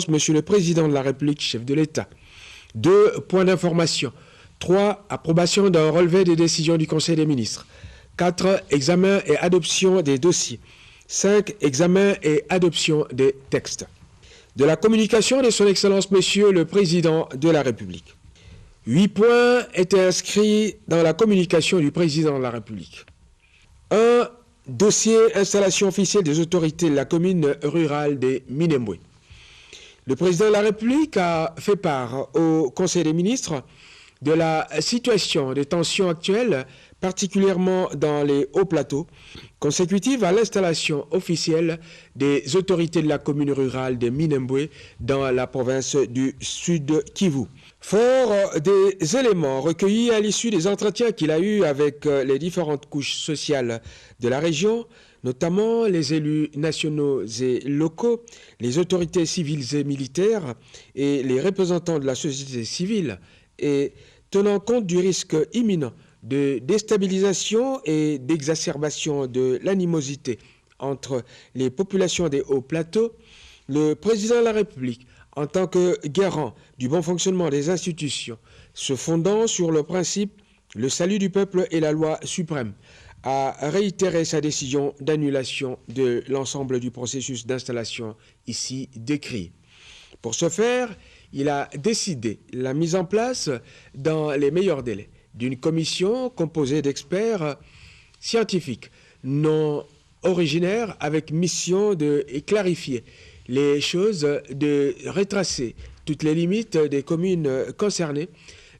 Monsieur le Président de la République, chef de l'État. 2 points d'information. 3. Approbation d'un relevé des décisions du Conseil des ministres. 4. Examen et adoption des dossiers. 5. Examen et adoption des textes. De la communication de son Excellence Monsieur le Président de la République. 8 points étaient inscrits dans la communication du Président de la République. 1. Dossier installation officielle des autorités de la commune rurale des Minembwe. Le Président de la République a fait part au Conseil des ministres de la situation des tensions actuelles, particulièrement dans les hauts plateaux, consécutive à l'installation officielle des autorités de la commune rurale des Minembwe dans la province du Sud Kivu. Fort des éléments recueillis à l'issue des entretiens qu'il a eus avec les différentes couches sociales de la région, notamment les élus nationaux et locaux, les autorités civiles et militaires et les représentants de la société civile, et tenant compte du risque imminent de déstabilisation et d'exacerbation de l'animosité entre les populations des hauts plateaux, le Président de la République, en tant que garant du bon fonctionnement des institutions, se fondant sur le principe « le salut du peuple et la loi suprême », a réitéré sa décision d'annulation de l'ensemble du processus d'installation ici décrit. Pour ce faire, il a décidé la mise en place, dans les meilleurs délais, d'une commission composée d'experts scientifiques non originaires avec mission de clarifier les choses, de retracer toutes les limites des communes concernées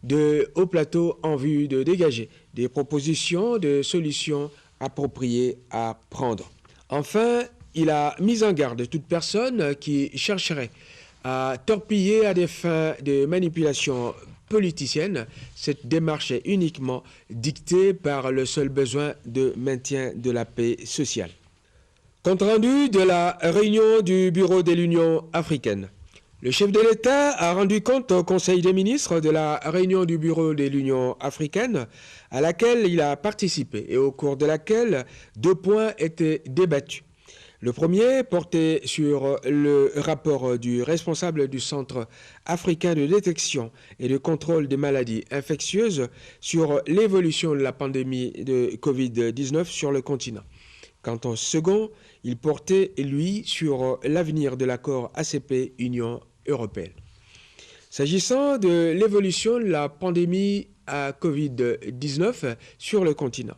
de haut plateau en vue de dégager des propositions de solutions appropriées à prendre. Enfin, il a mis en garde toute personne qui chercherait à torpiller à des fins de manipulation politicienne. Cette démarche est uniquement dictée par le seul besoin de maintien de la paix sociale. Compte rendu de la réunion du Bureau de l'Union africaine. Le chef de l'État a rendu compte au Conseil des ministres de la réunion du Bureau de l'Union africaine à laquelle il a participé et au cours de laquelle 2 points étaient débattus. Le premier portait sur le rapport du responsable du Centre africain de détection et de contrôle des maladies infectieuses sur l'évolution de la pandémie de Covid-19 sur le continent. Quant au second, il portait, lui, sur l'avenir de l'accord ACP-Union européenne. S'agissant de l'évolution de la pandémie à Covid-19 sur le continent,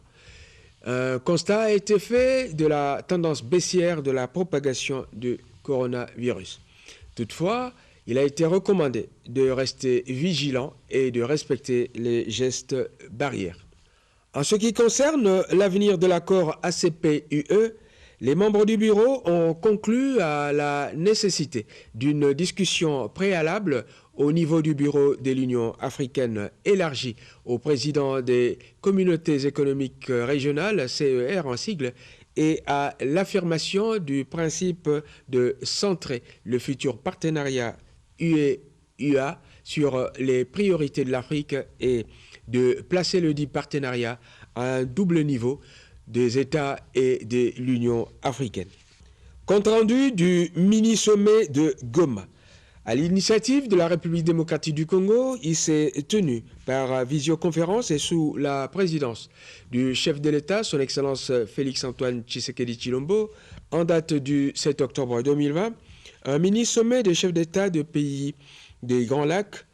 un constat a été fait de la tendance baissière de la propagation du coronavirus. Toutefois, il a été recommandé de rester vigilant et de respecter les gestes barrières. En ce qui concerne l'avenir de l'accord ACP-UE, les membres du bureau ont conclu à la nécessité d'une discussion préalable au niveau du bureau de l'Union africaine élargi aux présidents des communautés économiques régionales, CER en sigle, et à l'affirmation du principe de centrer le futur partenariat UE-UA sur les priorités de l'Afrique et de placer le dit partenariat à un double niveau des États et de l'Union africaine. Compte rendu du mini-sommet de Goma. À l'initiative de la République démocratique du Congo, il s'est tenu par visioconférence et sous la présidence du chef de l'État, son Excellence Félix-Antoine Tshisekedi Tshilombo, en date du 7 octobre 2020, un mini-sommet des chefs d'État de pays des Grands Lacs,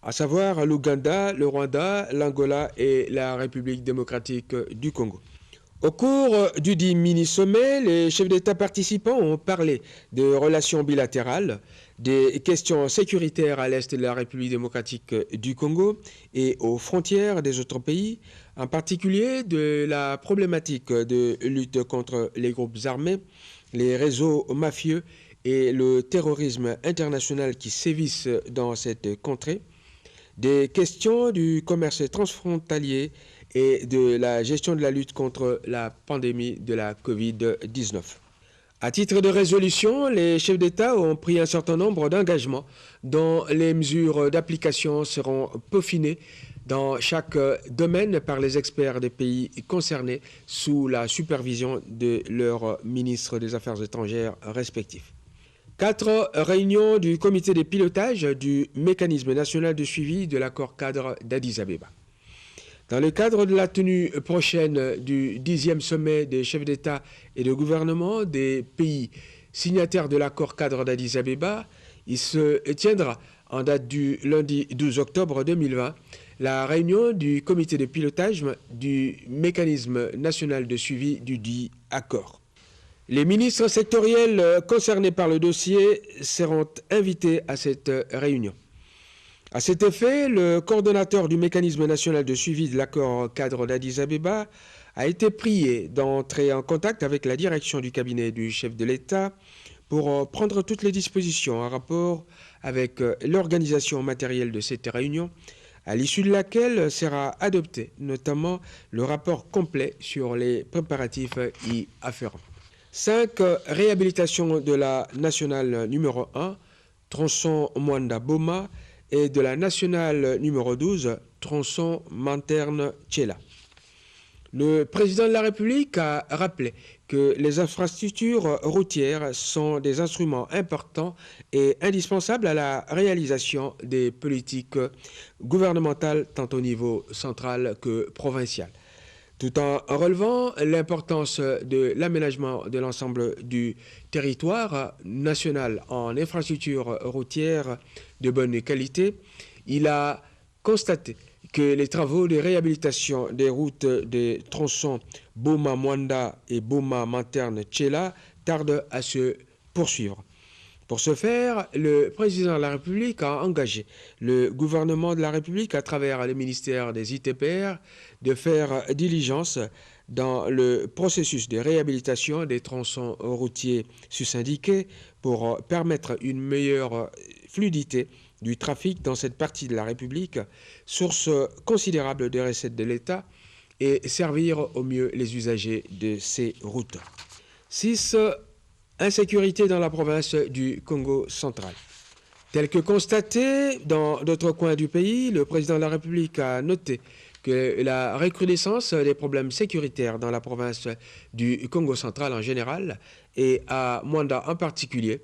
à savoir l'Ouganda, le Rwanda, l'Angola et la République démocratique du Congo. Au cours du dit mini-sommet, les chefs d'État participants ont parlé de relations bilatérales, des questions sécuritaires à l'est de la République démocratique du Congo et aux frontières des autres pays, en particulier de la problématique de lutte contre les groupes armés, les réseaux mafieux et le terrorisme international qui sévissent dans cette contrée, des questions du commerce transfrontalier et de la gestion de la lutte contre la pandémie de la Covid-19. À titre de résolution, les chefs d'État ont pris un certain nombre d'engagements dont les mesures d'application seront peaufinées dans chaque domaine par les experts des pays concernés sous la supervision de leurs ministres des Affaires étrangères respectifs. 4 réunions du comité de pilotage du mécanisme national de suivi de l'accord cadre d'Addis Abeba. Dans le cadre de la tenue prochaine du 10e sommet des chefs d'État et de gouvernement des pays signataires de l'accord cadre d'Addis Abeba, il se tiendra en date du lundi 12 octobre 2020 la réunion du comité de pilotage du mécanisme national de suivi du dit accord. Les ministres sectoriels concernés par le dossier seront invités à cette réunion. À cet effet, le coordonnateur du mécanisme national de suivi de l'accord cadre d'Addis Abeba a été prié d'entrer en contact avec la direction du cabinet du chef de l'État pour prendre toutes les dispositions en rapport avec l'organisation matérielle de cette réunion, à l'issue de laquelle sera adopté notamment le rapport complet sur les préparatifs y afférents. 5 réhabilitations de la nationale numéro 1, tronçon Mwanda-Boma, et de la nationale numéro 12, tronçon Manterne-Tchela. Le président de la République a rappelé que les infrastructures routières sont des instruments importants et indispensables à la réalisation des politiques gouvernementales tant au niveau central que provincial, tout en relevant l'importance de l'aménagement de l'ensemble du territoire national en infrastructures routières de bonne qualité. Il a constaté que les travaux de réhabilitation des routes des tronçons Boma-Mwanda et Boma-Manterne-Tchela tardent à se poursuivre. Pour ce faire, le président de la République a engagé le gouvernement de la République à travers le ministère des ITPR de faire diligence dans le processus de réhabilitation des tronçons routiers sus-indiqués pour permettre une meilleure fluidité du trafic dans cette partie de la République, source considérable de recettes de l'État, et servir au mieux les usagers de ces routes. 6. Insécurité dans la province du Congo central. Tel que constaté dans d'autres coins du pays, le président de la République a noté que la recrudescence des problèmes sécuritaires dans la province du Congo central en général et à Mwanda en particulier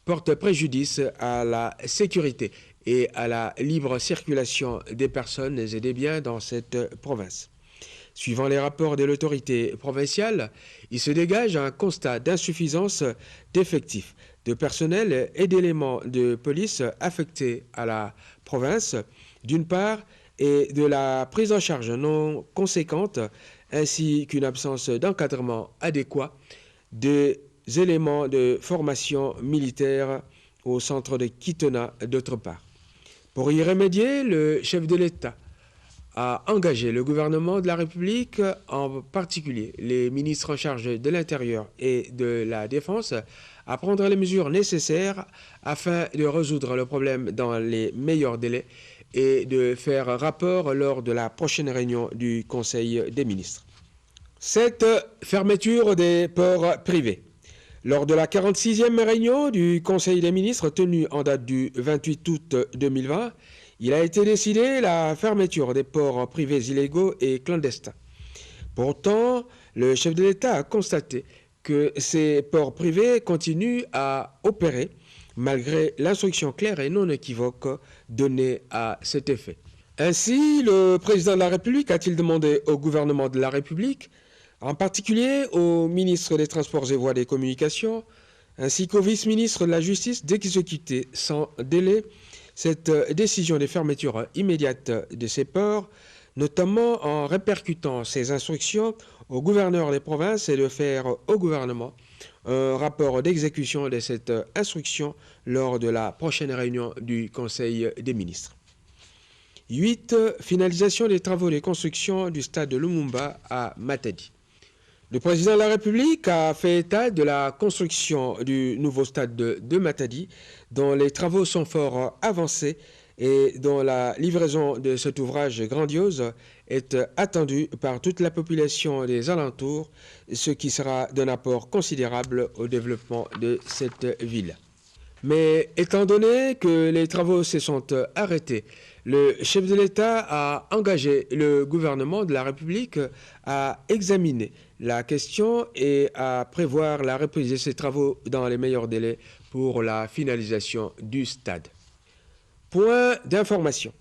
porte préjudice à la sécurité et à la libre circulation des personnes et des biens dans cette province. Suivant les rapports de l'autorité provinciale, il se dégage un constat d'insuffisance d'effectifs, de personnel et d'éléments de police affectés à la province, d'une part, et de la prise en charge non conséquente, ainsi qu'une absence d'encadrement adéquat des éléments de formation militaire au centre de Kitona, d'autre part. Pour y remédier, le chef de l'État a engagé le gouvernement de la République, en particulier les ministres en charge de l'Intérieur et de la Défense, à prendre les mesures nécessaires afin de résoudre le problème dans les meilleurs délais et de faire rapport lors de la prochaine réunion du Conseil des ministres. 7. Fermeture des ports privés. Lors de la 46e réunion du Conseil des ministres tenue en date du 28 août 2020, il a été décidé la fermeture des ports privés illégaux et clandestins. Pourtant, le chef de l'État a constaté que ces ports privés continuent à opérer malgré l'instruction claire et non équivoque donnée à cet effet. Ainsi, le président de la République a-t-il demandé au gouvernement de la République, en particulier au ministre des Transports et Voies des Communications, ainsi qu'au vice-ministre de la Justice, d'exécuter sans délai cette décision de fermeture immédiate de ces ports, notamment en répercutant ces instructions au gouverneur des provinces et de faire au gouvernement un rapport d'exécution de cette instruction lors de la prochaine réunion du Conseil des ministres. 8. Finalisation des travaux de construction du stade de Lumumba à Matadi. Le président de la République a fait état de la construction du nouveau stade de Matadi, dont les travaux sont fort avancés et dont la livraison de cet ouvrage grandiose est attendue par toute la population des alentours, ce qui sera d'un apport considérable au développement de cette ville. Mais étant donné que les travaux se sont arrêtés, le chef de l'État a engagé le gouvernement de la République à examiner la question et à prévoir la reprise de ces travaux dans les meilleurs délais pour la finalisation du stade. Point d'information.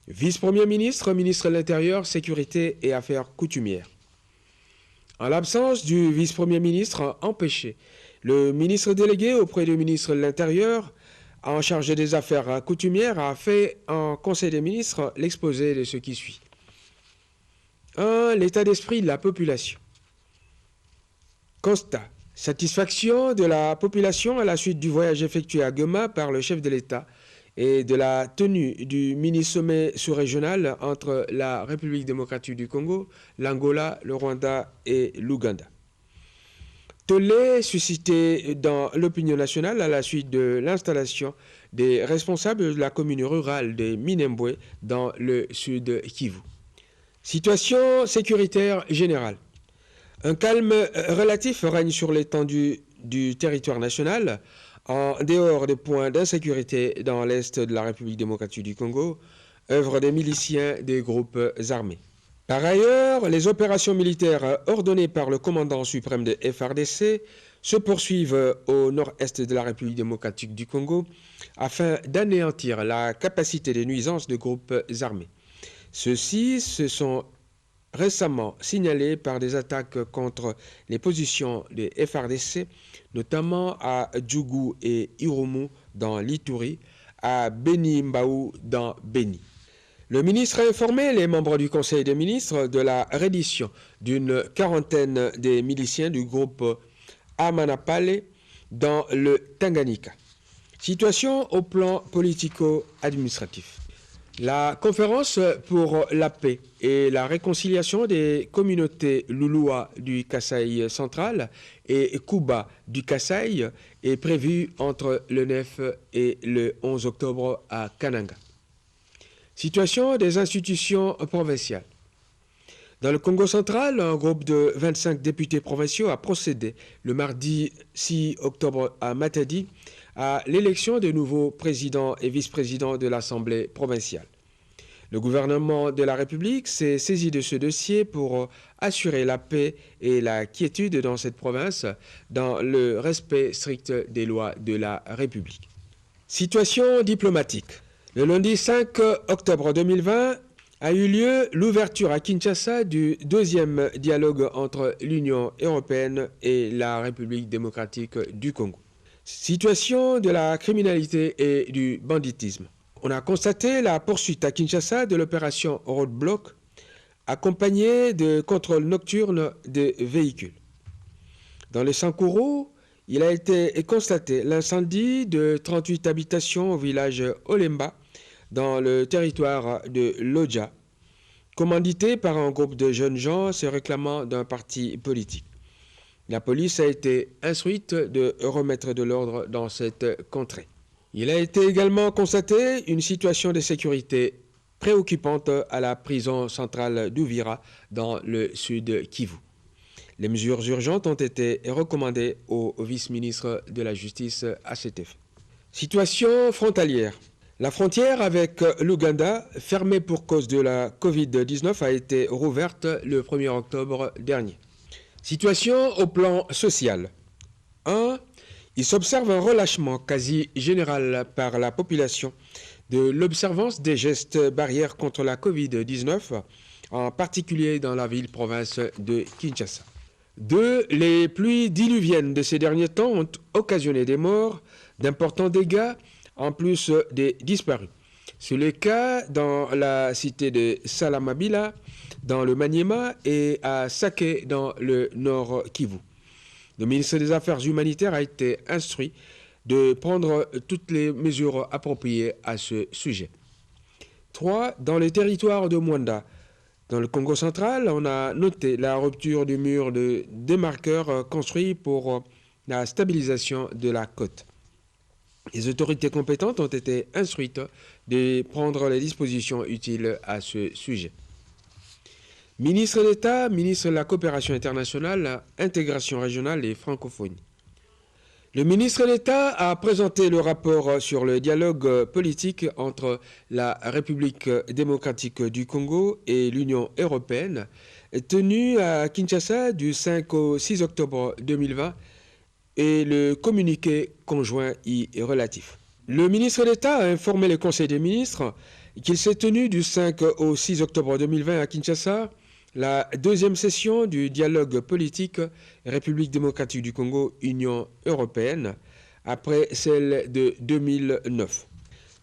Vice-premier ministre, ministre de l'Intérieur, Sécurité et Affaires coutumières. En l'absence du vice-premier ministre empêché, le ministre délégué auprès du ministre de l'Intérieur, en charge des affaires coutumières, a fait en Conseil des ministres l'exposé de ce qui suit. 1. L'état d'esprit de la population. Constat. Satisfaction de la population à la suite du voyage effectué à Goma par le chef de l'État et de la tenue du mini-sommet sous-régional entre la République démocratique du Congo, l'Angola, le Rwanda et l'Ouganda. Tollé suscité dans l'opinion nationale à la suite de l'installation des responsables de la commune rurale de Minembwe dans le sud Kivu. Situation sécuritaire générale. Un calme relatif règne sur l'étendue du territoire national, en dehors des points d'insécurité dans l'est de la République démocratique du Congo, œuvre des miliciens des groupes armés. Par ailleurs, les opérations militaires ordonnées par le commandant suprême de FARDC se poursuivent au nord-est de la République démocratique du Congo afin d'anéantir la capacité de nuisance de groupes armés. Ceux-ci se sont récemment signalés par des attaques contre les positions des FARDC, notamment à Djougou et Irumu dans l'Ituri, à Beni Mbau dans Beni. Le ministre a informé les membres du Conseil des ministres de la reddition d'une quarantaine des miliciens du groupe Amanapale dans le Tanganyika. Situation au plan politico-administratif. La conférence pour la paix et la réconciliation des communautés Lulua du Kasaï central et Kuba du Kasaï est prévue entre le 9 et le 11 octobre à Kananga. Situation des institutions provinciales. Dans le Congo central, un groupe de 25 députés provinciaux a procédé le mardi 6 octobre à Matadi à l'élection des nouveaux présidents et vice-présidents de l'Assemblée provinciale. Le gouvernement de la République s'est saisi de ce dossier pour assurer la paix et la quiétude dans cette province dans le respect strict des lois de la République. Situation diplomatique. Le lundi 5 octobre 2020 a eu lieu l'ouverture à Kinshasa du deuxième dialogue entre l'Union européenne et la République démocratique du Congo. Situation de la criminalité et du banditisme. On a constaté la poursuite à Kinshasa de l'opération Roadblock, accompagnée de contrôles nocturnes des véhicules. Dans le Sankuru, il a été constaté l'incendie de 38 habitations au village Olemba, dans le territoire de Lodja, commandité par un groupe de jeunes gens se réclamant d'un parti politique. La police a été instruite de remettre de l'ordre dans cette contrée. Il a été également constaté une situation de sécurité préoccupante à la prison centrale d'Uvira dans le sud Kivu. Les mesures urgentes ont été recommandées au vice-ministre de la Justice à cet effet. Situation frontalière. La frontière avec l'Ouganda, fermée pour cause de la Covid-19, a été rouverte le 1er octobre dernier. Situation au plan social. 1. Il s'observe un relâchement quasi général par la population de l'observance des gestes barrières contre la Covid-19, en particulier dans la ville-province de Kinshasa. 2. Les pluies diluviennes de ces derniers temps ont occasionné des morts, d'importants dégâts, en plus des disparus. C'est le cas dans la cité de Salamabila, dans le Maniema et à Sake dans le nord Kivu. Le ministre des Affaires humanitaires a été instruit de prendre toutes les mesures appropriées à ce sujet. 3. Dans le territoire de Mwanda, dans le Congo central, on a noté la rupture du mur de démarqueur construit pour la stabilisation de la côte. Les autorités compétentes ont été instruites de prendre les dispositions utiles à ce sujet. Ministre d'État, ministre de la Coopération internationale, intégration régionale et francophonie. Le ministre d'État a présenté le rapport sur le dialogue politique entre la République démocratique du Congo et l'Union européenne, tenu à Kinshasa du 5 au 6 octobre 2020, et le communiqué conjoint y relatif. Le ministre d'État a informé le Conseil des ministres qu'il s'est tenu du 5 au 6 octobre 2020 à Kinshasa la deuxième session du dialogue politique République démocratique du Congo-Union européenne après celle de 2009.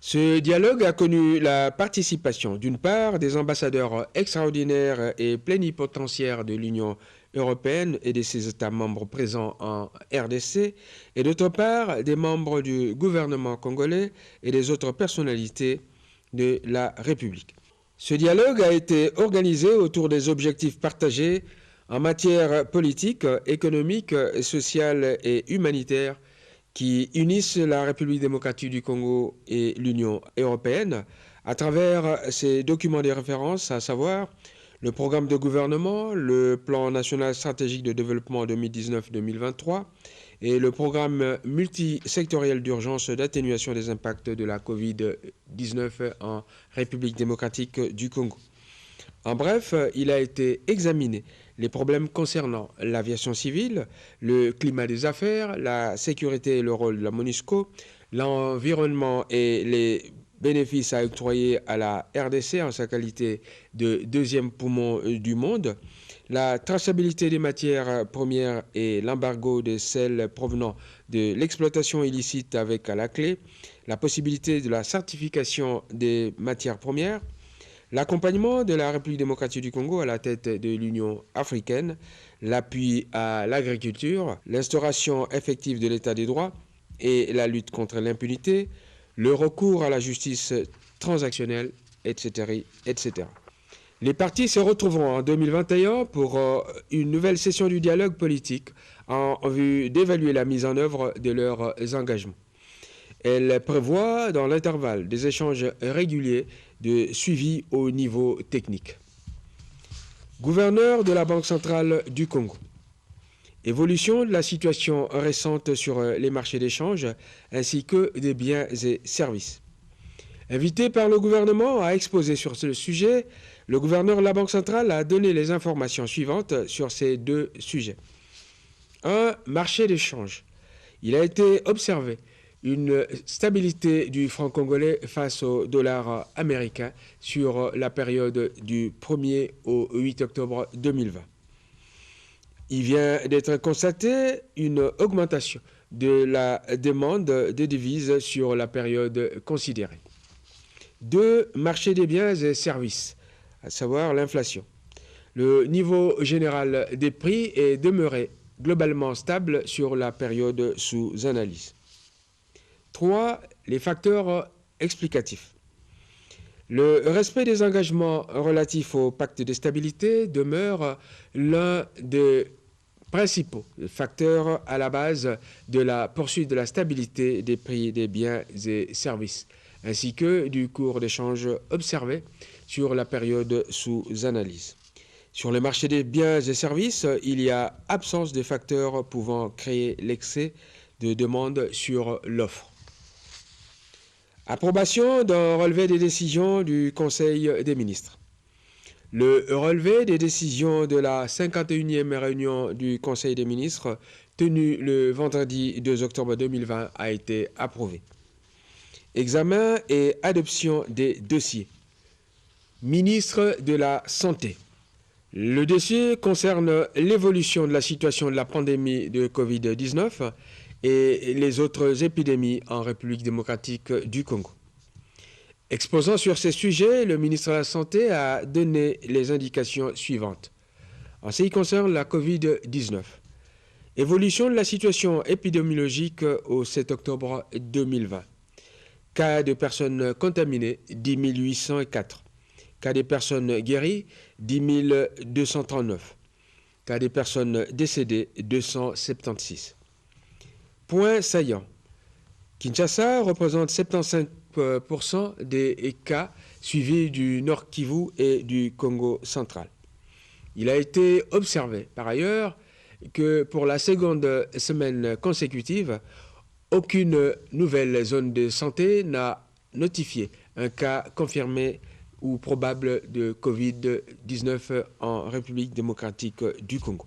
Ce dialogue a connu la participation d'une part des ambassadeurs extraordinaires et plénipotentiaires de l'Union européenne et de ses États membres présents en RDC et d'autre part des membres du gouvernement congolais et des autres personnalités de la République. Ce dialogue a été organisé autour des objectifs partagés en matière politique, économique, sociale et humanitaire qui unissent la République démocratique du Congo et l'Union européenne à travers ces documents de référence, à savoir le programme de gouvernement, le plan national stratégique de développement 2019-2023 et le programme multisectoriel d'urgence d'atténuation des impacts de la COVID-19 en République démocratique du Congo. En bref, il a été examiné les problèmes concernant l'aviation civile, le climat des affaires, la sécurité et le rôle de la MONUSCO, l'environnement et les bénéfices à octroyer à la RDC en sa qualité de deuxième poumon du monde, la traçabilité des matières premières et l'embargo des sels provenant de l'exploitation illicite avec à la clé, la possibilité de la certification des matières premières, l'accompagnement de la République démocratique du Congo à la tête de l'Union africaine, l'appui à l'agriculture, l'instauration effective de l'état des droits et la lutte contre l'impunité, le recours à la justice transactionnelle, etc., etc. Les partis se retrouveront en 2021 pour une nouvelle session du dialogue politique en vue d'évaluer la mise en œuvre de leurs engagements. Elle prévoit dans l'intervalle des échanges réguliers de suivi au niveau technique. Gouverneur de la Banque centrale du Congo. Évolution de la situation récente sur les marchés d'échange ainsi que des biens et services. Invité par le gouvernement à exposer sur ce sujet, le gouverneur de la Banque centrale a donné les informations suivantes sur ces deux sujets. 1. Marché d'échange. Il a été observé une stabilité du franc congolais face au dollar américain sur la période du 1er au 8 octobre 2020. Il vient d'être constaté une augmentation de la demande de devises sur la période considérée. 2. Marché des biens et services, à savoir l'inflation. Le niveau général des prix est demeuré globalement stable sur la période sous analyse. 3. Les facteurs explicatifs. Le respect des engagements relatifs au pacte de stabilité demeure l'un des principaux facteurs à la base de la poursuite de la stabilité des prix des biens et services, ainsi que du cours d'échange observé sur la période sous analyse. Sur le marché des biens et services, il y a absence de facteurs pouvant créer l'excès de demande sur l'offre. Approbation d'un relevé des décisions du Conseil des ministres. Le relevé des décisions de la 51e réunion du Conseil des ministres, tenue le vendredi 2 octobre 2020, a été approuvé. Examen et adoption des dossiers. Ministre de la Santé. Le dossier concerne l'évolution de la situation de la pandémie de Covid-19 et les autres épidémies en République démocratique du Congo. Exposant sur ces sujets, le ministre de la Santé a donné les indications suivantes. En ce qui concerne la Covid-19, évolution de la situation épidémiologique au 7 octobre 2020. Cas de personnes contaminées, 10 804. Cas des personnes guéries, 10 239. Cas des personnes décédées, 276. Point saillant. Kinshasa représente 75% des cas suivis du Nord Kivu et du Congo central. Il a été observé, par ailleurs, que pour la seconde semaine consécutive, aucune nouvelle zone de santé n'a notifié un cas confirmé ou probable de Covid-19 en République démocratique du Congo.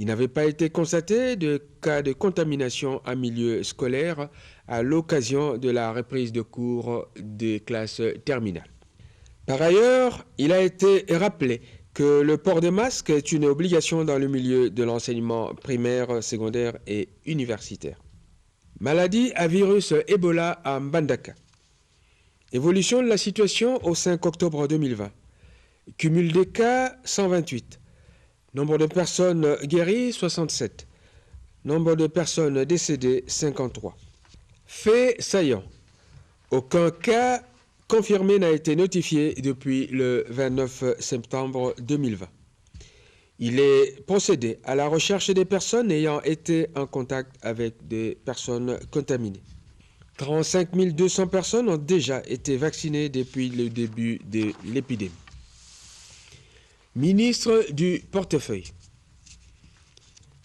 Il n'avait pas été constaté de cas de contamination en milieu scolaire à l'occasion de la reprise de cours des classes terminales. Par ailleurs, il a été rappelé que le port de masque est une obligation dans le milieu de l'enseignement primaire, secondaire et universitaire. Maladie à virus Ebola à Mbandaka. Évolution de la situation au 5 octobre 2020. Cumul des cas 128. Nombre de personnes guéries 67. Nombre de personnes décédées 53. Fait saillant. Aucun cas confirmé n'a été notifié depuis le 29 septembre 2020. Il est procédé à la recherche des personnes ayant été en contact avec des personnes contaminées. 35 200 personnes ont déjà été vaccinées depuis le début de l'épidémie. Ministre du portefeuille.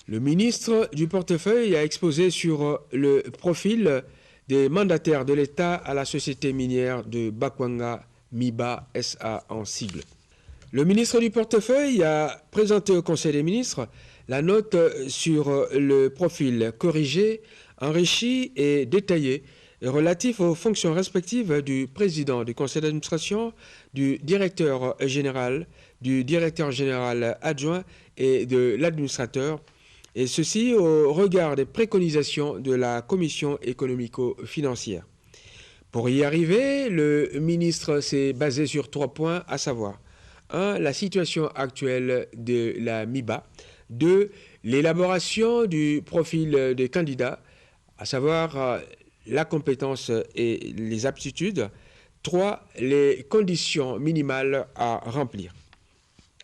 Le ministre du portefeuille a exposé sur le profil des mandataires de l'État à la société minière de Bakwanga Miba SA en sigle. Le ministre du portefeuille a présenté au Conseil des ministres la note sur le profil corrigé, enrichi et détaillé relatif aux fonctions respectives du président du conseil d'administration, du directeur général adjoint et de l'administrateur, et ceci au regard des préconisations de la commission économico-financière. Pour y arriver, le ministre s'est basé sur 3 points, à savoir 1. La situation actuelle de la MIBA. 2. L'élaboration du profil des candidats, à savoir la compétence et les aptitudes. 3. Les conditions minimales à remplir.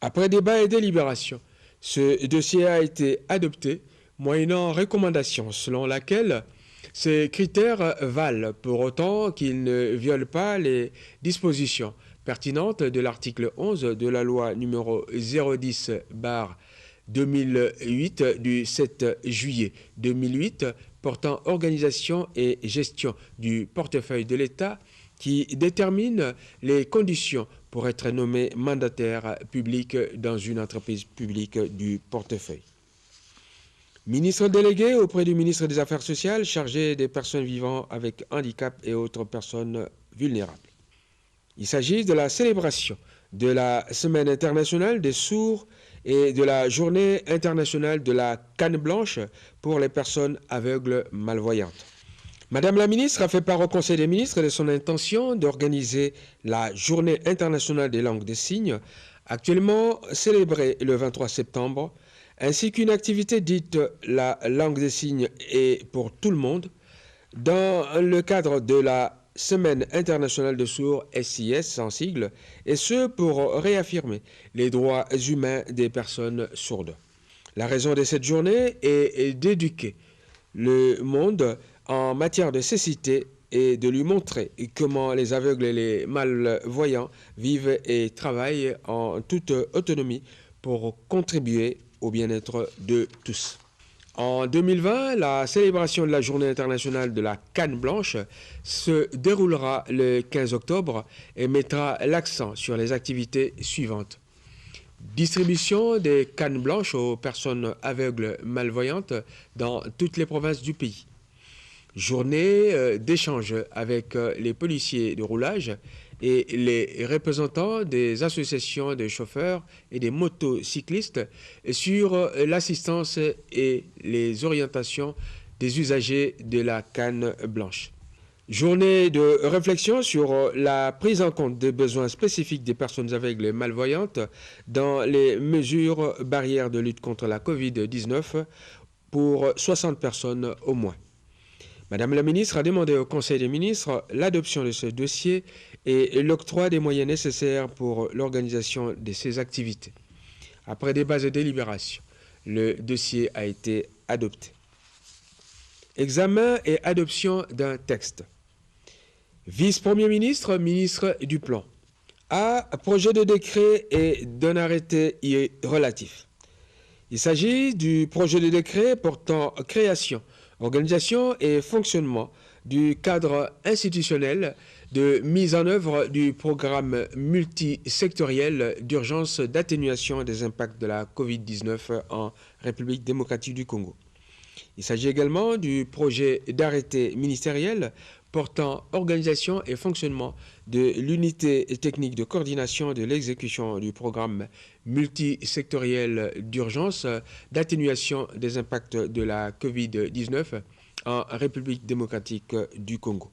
Après débat et délibération, ce dossier a été adopté moyennant recommandation selon laquelle ces critères valent pour autant qu'ils ne violent pas les dispositions pertinentes de l'article 11 de la loi numéro 010/2008 du 7 juillet 2008 portant organisation et gestion du portefeuille de l'État qui détermine les conditions pour être nommé mandataire public dans une entreprise publique du portefeuille. Ministre délégué auprès du ministre des Affaires sociales chargé des personnes vivant avec handicap et autres personnes vulnérables. Il s'agit de la célébration de la Semaine internationale des sourds et de la Journée internationale de la canne blanche pour les personnes aveugles malvoyantes. Madame la ministre a fait part au Conseil des ministres de son intention d'organiser la Journée internationale des langues des signes, actuellement célébrée le 23 septembre, ainsi qu'une activité dite la langue des signes est pour tout le monde, dans le cadre de la Semaine internationale de sourds, SIS en sigle, et ce pour réaffirmer les droits humains des personnes sourdes. La raison de cette journée est d'éduquer le monde en matière de cécité et de lui montrer comment les aveugles et les malvoyants vivent et travaillent en toute autonomie pour contribuer au bien-être de tous. En 2020, la célébration de la Journée internationale de la canne blanche se déroulera le 15 octobre et mettra l'accent sur les activités suivantes. Distribution des cannes blanches aux personnes aveugles malvoyantes dans toutes les provinces du pays. Journée d'échange avec les policiers de roulage et les représentants des associations de chauffeurs et des motocyclistes sur l'assistance et les orientations des usagers de la canne blanche. Journée de réflexion sur la prise en compte des besoins spécifiques des personnes aveugles et malvoyantes dans les mesures barrières de lutte contre la Covid-19 pour 60 personnes au moins. Madame la ministre a demandé au Conseil des ministres l'adoption de ce dossier et l'octroi des moyens nécessaires pour l'organisation de ces activités. Après débat et délibération, le dossier a été adopté. Examen et adoption d'un texte. Vice-premier ministre, ministre du Plan. A. Projet de décret et d'un arrêté y relatif. Il s'agit du projet de décret portant création, organisation et fonctionnement du cadre institutionnel de mise en œuvre du programme multisectoriel d'urgence d'atténuation des impacts de la Covid-19 en République démocratique du Congo. Il s'agit également du projet d'arrêté ministériel portant organisation et fonctionnement de l'unité technique de coordination de l'exécution du programme multisectoriel d'urgence d'atténuation des impacts de la COVID-19 en République démocratique du Congo.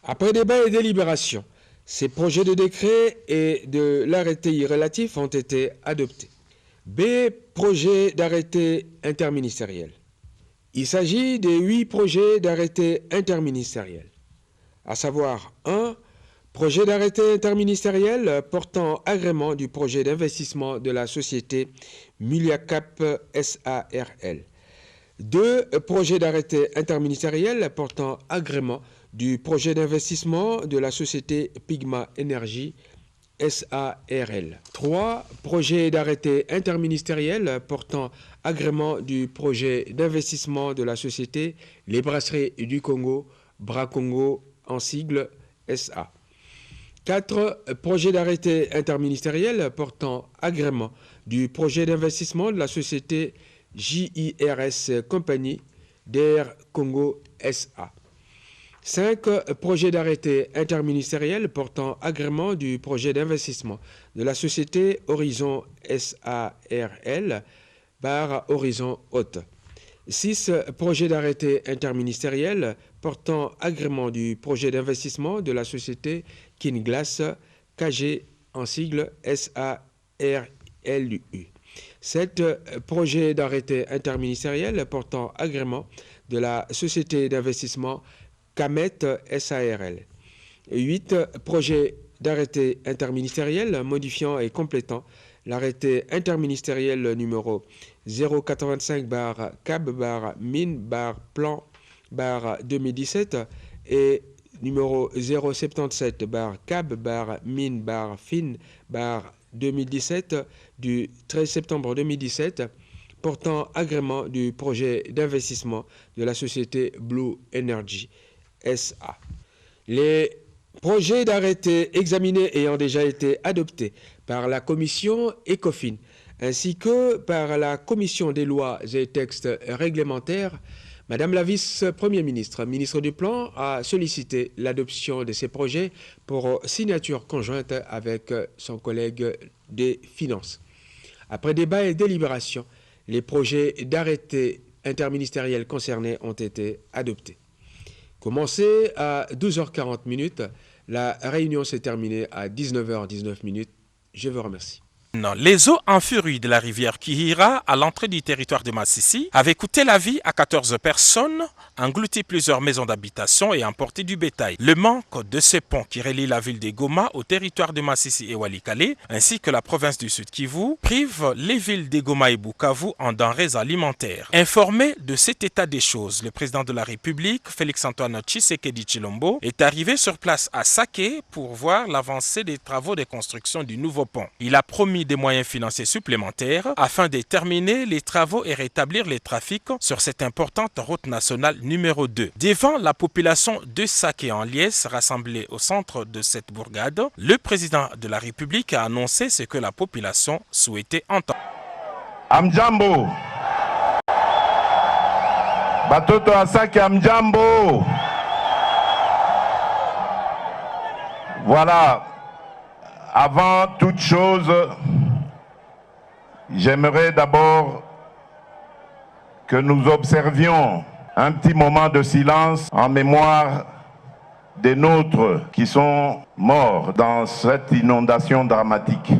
Après débat et délibération, ces projets de décret et de l'arrêté relatif ont été adoptés. B. Projet d'arrêté interministériel. Il s'agit des 8 projets d'arrêté interministériel, à savoir 1. Projet d'arrêté interministériel portant agrément du projet d'investissement de la société Muliacap SARL. 2. Projet d'arrêté interministériel portant agrément du projet d'investissement de la société Pigma Énergie SARL. 3. Projet d'arrêté interministériel portant agrément du projet d'investissement de la société Les Brasseries du Congo, Bras-Congo en sigle SA. 4. Projet d'arrêté interministériel portant agrément du projet d'investissement de la société JIRS Compagnie d'Air Congo SA. 5. Projet d'arrêté interministériel portant agrément du projet d'investissement de la société Horizon SARL / Horizon Haute. 6. Projet d'arrêté interministériel portant agrément du projet d'investissement de la société Kinglass KG en sigle SARLU. 7. Projet d'arrêté interministériel portant agrément de la société d'investissement Camet SARL. 8. Projet d'arrêté interministériel modifiant et complétant l'arrêté interministériel numéro 087-CAB-MIN-PLAN-2017 et numéro 077-CAB-MIN-FIN-2017 du 13 septembre 2017 portant agrément du projet d'investissement de la société Blue Energy SA. Les projets d'arrêté examinés ayant déjà été adoptés par la commission ECOFIN ainsi que par la commission des lois et textes réglementaires, Madame la vice-première ministre, ministre du Plan, a sollicité l'adoption de ces projets pour signature conjointe avec son collègue des Finances. Après débat et délibération, les projets d'arrêté interministériels concernés ont été adoptés. Commencé à 12h40, la réunion s'est terminée à 19h19. Je vous remercie. Les eaux en furie de la rivière Kihira à l'entrée du territoire de Massissi avaient coûté la vie à 14 personnes, englouti plusieurs maisons d'habitation et emporté du bétail. Le manque de ces ponts qui relient la ville de Goma au territoire de Massissi et Walikale, ainsi que la province du Sud Kivu, prive les villes de Goma et Bukavu en denrées alimentaires. Informé de cet état des choses, le président de la République, Félix-Antoine Tshisekedi Tshilombo, est arrivé sur place à Saké pour voir l'avancée des travaux de construction du nouveau pont. Il a promis des moyens financiers supplémentaires afin de terminer les travaux et rétablir les trafics sur cette importante route nationale numéro 2. Devant la population de Saké en liesse rassemblée au centre de cette bourgade, le président de la République a annoncé ce que la population souhaitait entendre. Amjambo, batoto a Saké amjambo. Voilà. Avant toute chose, j'aimerais d'abord que nous observions un petit moment de silence en mémoire des nôtres qui sont morts dans cette inondation dramatique.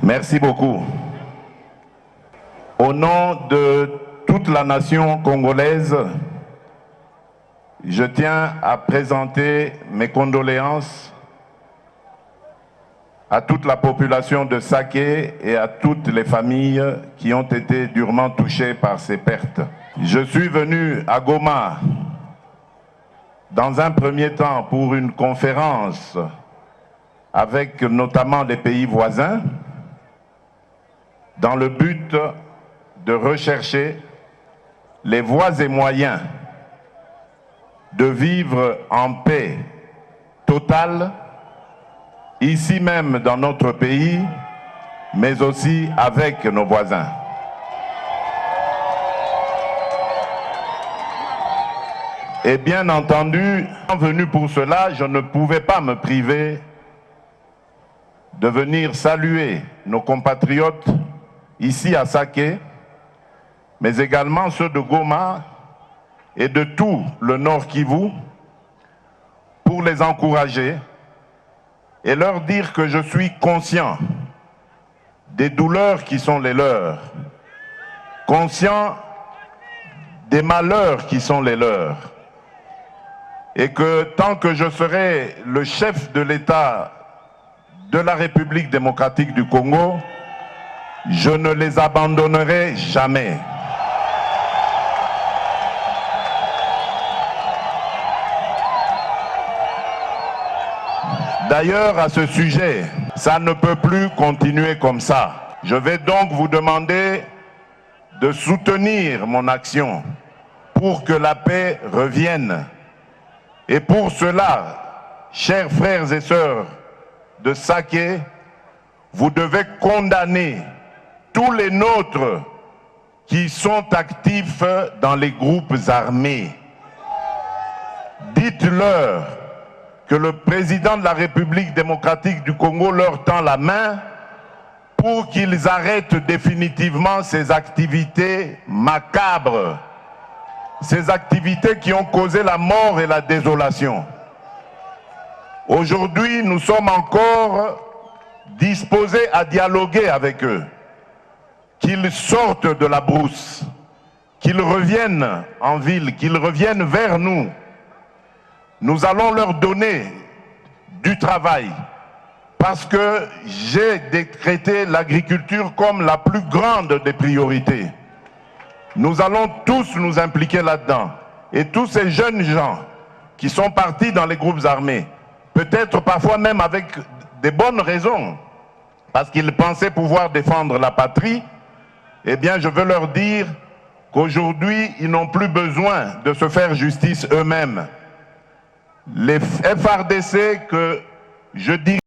Merci beaucoup. Au nom de toute la nation congolaise, je tiens à présenter mes condoléances à toute la population de Saké et à toutes les familles qui ont été durement touchées par ces pertes. Je suis venu à Goma dans un premier temps pour une conférence avec notamment les pays voisins dans le but de rechercher les voies et moyens de vivre en paix totale, ici même dans notre pays, mais aussi avec nos voisins. Et bien entendu, venu pour cela, je ne pouvais pas me priver de venir saluer nos compatriotes ici à Saké, mais également ceux de Goma et de tout le Nord Kivu, pour les encourager et leur dire que je suis conscient des douleurs qui sont les leurs, conscient des malheurs qui sont les leurs, et que tant que je serai le chef de l'État de la République démocratique du Congo, je ne les abandonnerai jamais. D'ailleurs, à ce sujet, ça ne peut plus continuer comme ça. Je vais donc vous demander de soutenir mon action pour que la paix revienne. Et pour cela, chers frères et sœurs de Saké, vous devez condamner tous les nôtres qui sont actifs dans les groupes armés. Dites-leur que le président de la République démocratique du Congo leur tend la main pour qu'ils arrêtent définitivement ces activités macabres, ces activités qui ont causé la mort et la désolation. Aujourd'hui, nous sommes encore disposés à dialoguer avec eux, qu'ils sortent de la brousse, qu'ils reviennent en ville, qu'ils reviennent vers nous. Nous allons leur donner du travail parce que j'ai décrété l'agriculture comme la plus grande des priorités. Nous allons tous nous impliquer là-dedans. Et tous ces jeunes gens qui sont partis dans les groupes armés, peut-être parfois même avec des bonnes raisons, parce qu'ils pensaient pouvoir défendre la patrie, eh bien je veux leur dire qu'aujourd'hui, ils n'ont plus besoin de se faire justice eux-mêmes. Les FARDC que je dis